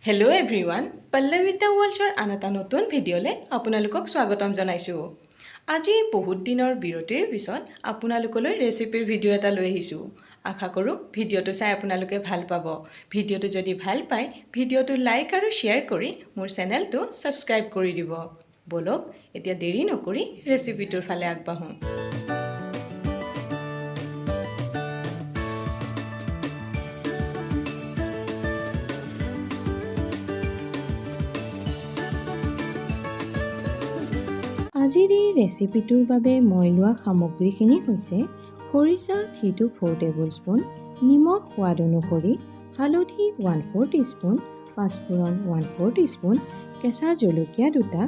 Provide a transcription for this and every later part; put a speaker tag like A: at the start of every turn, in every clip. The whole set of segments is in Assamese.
A: Hello everyone, Pallavita World'ৰ আন এটা নতুন ভিডিঅ'লে আপোনালোকক স্বাগতম জনাইছো। আজি বহুত দিনৰ বিৰতিৰ পিছত আপোনালোকলৈ ৰেচিপিৰ ভিডিঅ' এটা লৈ আহিছো। আশা কৰো ভিডিঅ'টো চাই আপোনালোকে ভাল পাব। ভিডিঅ'টো যদি ভাল পায়, ভিডিঅ'টো লাইক আৰু শেয়াৰ কৰি মোৰ চেনেলটো সাবস্ক্ৰাইব কৰি দিব। বলক এতিয়া দেৰি নকৰি ৰেচিপিটোৰ ফালে আগবাঢ়ো। আজিৰ এই ৰেচিপিটোৰ বাবে মই লোৱা সামগ্ৰীখিনি হৈছে খৰিচা 3 to 4 টেবুলস্পুন, নিমখ সোৱাদ অনুসৰি, হালধি 1/4 টিস্পুন, পাঁচফোৰণ 1/4 টিস্পুন, কেঁচা জলকীয়া 2টা,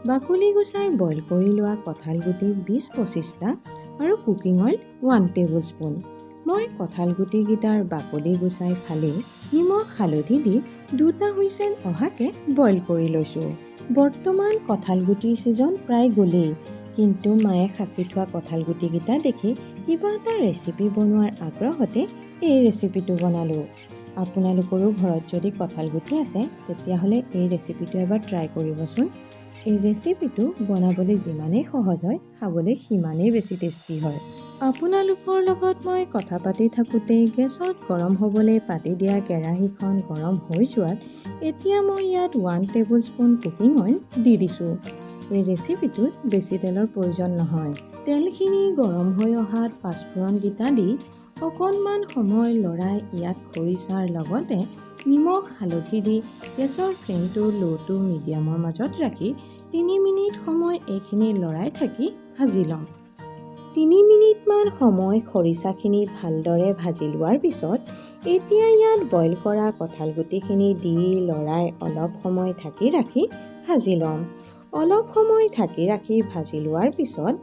A: বাকলি গুচাই বইল কৰি লোৱা কঁঠাল গুটি 20-25টা আৰু কুকিং অইল 1 টেবুলস্পুন। মই কঁঠাল গুটিকেইটাৰ বাকলি গুচাই ফালি নিমখ হালধি দি 2টা হুইচেল অহাকে বইল কৰি লৈছোঁ। বৰ্তমান কঁঠাল গুটিৰ ছিজন প্ৰায় গ'লেই, কিন্তু মায়ে সাঁচি থোৱা কঁঠাল গুটিকেইটা দেখি কিবা এটা ৰেচিপি বনোৱাৰ আগ্ৰহতে এই ৰেচিপিটো বনালোঁ। আপোনালোকৰো ঘৰত যদি কঁঠাল গুটি আছে তেতিয়াহ'লে এই ৰেচিপিটো এবাৰ ট্ৰাই কৰিবচোন। এই ৰেচিপিটো বনাবলৈ যিমানেই সহজ হয়, খাবলৈ সিমানেই বেছি টেষ্টি হয়। আপোনালোকৰ লগত মই কথা পাতি থাকোঁতেই গেছত গৰম হ'বলৈ পাতি দিয়া কেৰাহীখন গৰম হৈ যোৱাত এতিয়া মই ইয়াত 1 টেবুলস্পুন কুকিং অইল দি দিছোঁ। এই ৰেচিপিটোত বেছি তেলৰ প্ৰয়োজন নহয়। তেলখিনি গৰম হৈ অহাত পাঁচফোৰণকেইটা দি অকণমান সময় লৰাই ইয়াত খৰিচাৰ লগতে নিমখ হালধি দি গেছৰ ফ্লেমটো ল' টু মিডিয়ামৰ মাজত ৰাখি 3 মিনিট সময় এইখিনি লৰাই থাকি ভাজি ল'ম। 3 মিনিটমান সময় খৰিচাখিনি ভালদৰে ভাজি লোৱাৰ পিছত এতিয়া ইয়াত বইল কৰা কঁঠাল গুটিখিনি দি লৰাই অলপ সময় ঢাকি ৰাখি ভাজি ল'ম। অলপ সময় ঢাকি ৰাখি ভাজি লোৱাৰ পিছত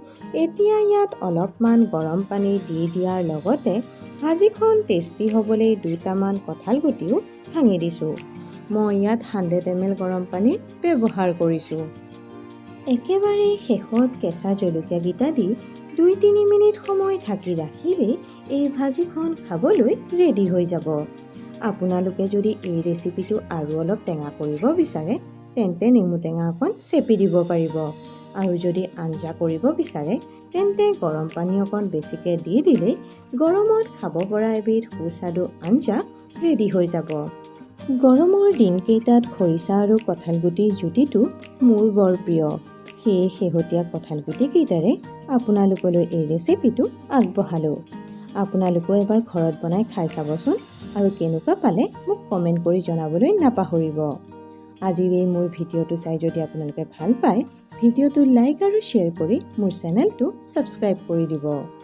A: এতিয়া ইয়াত অলপমান গৰম পানী দি দিয়াৰ লগতে ভাজিখন টেষ্টি হ'বলৈ 2টামান কঁঠাল গুটিও ভাঙি দিছোঁ। মই ইয়াত 100 ml গৰম পানী ব্যৱহাৰ কৰিছোঁ। একেবাৰে শেষত কেঁচা জলকীয়াকেইটা দি 2-3 মিনিট সময় ঢাকি ৰাখিলেই এই ভাজিখন খাবলৈ ৰেডি হৈ যাব। আপোনালোকে যদি এই ৰেচিপিটো আৰু অলপ টেঙা কৰিব বিচাৰে তেন্তে নেমু টেঙা অকণ চেপি দিব পাৰিব, আৰু যদি আঞ্জা কৰিব বিচাৰে তেন্তে গৰম পানী অকণ বেছিকৈ দি দিলেই গৰমত খাব পৰা এবিধ সুস্বাদু আঞ্জা ৰেডি হৈ যাব। গৰমৰ দিনকেইটাত খৰিচা আৰু কঁঠাল গুটিৰ জুতিটো মোৰ বৰ প্ৰিয়। সেয়ে শেহতীয়া কঁঠাল গুটিকেইটাৰে আপোনালোকলৈ এই ৰেচিপিটো আগবঢ়ালোঁ। আপোনালোকেও এবাৰ ঘৰত বনাই খাই চাবচোন আৰু কেনেকুৱা পালে মোক কমেণ্ট কৰি জনাবলৈ নাপাহৰিব। আজিৰ এই মোৰ ভিডিঅ'টো চাই যদি আপোনালোকে ভাল পায়, ভিডিঅ'টো লাইক আৰু শ্বেয়াৰ কৰি মোৰ চেনেলটো ছাবস্ক্ৰাইব কৰি দিব।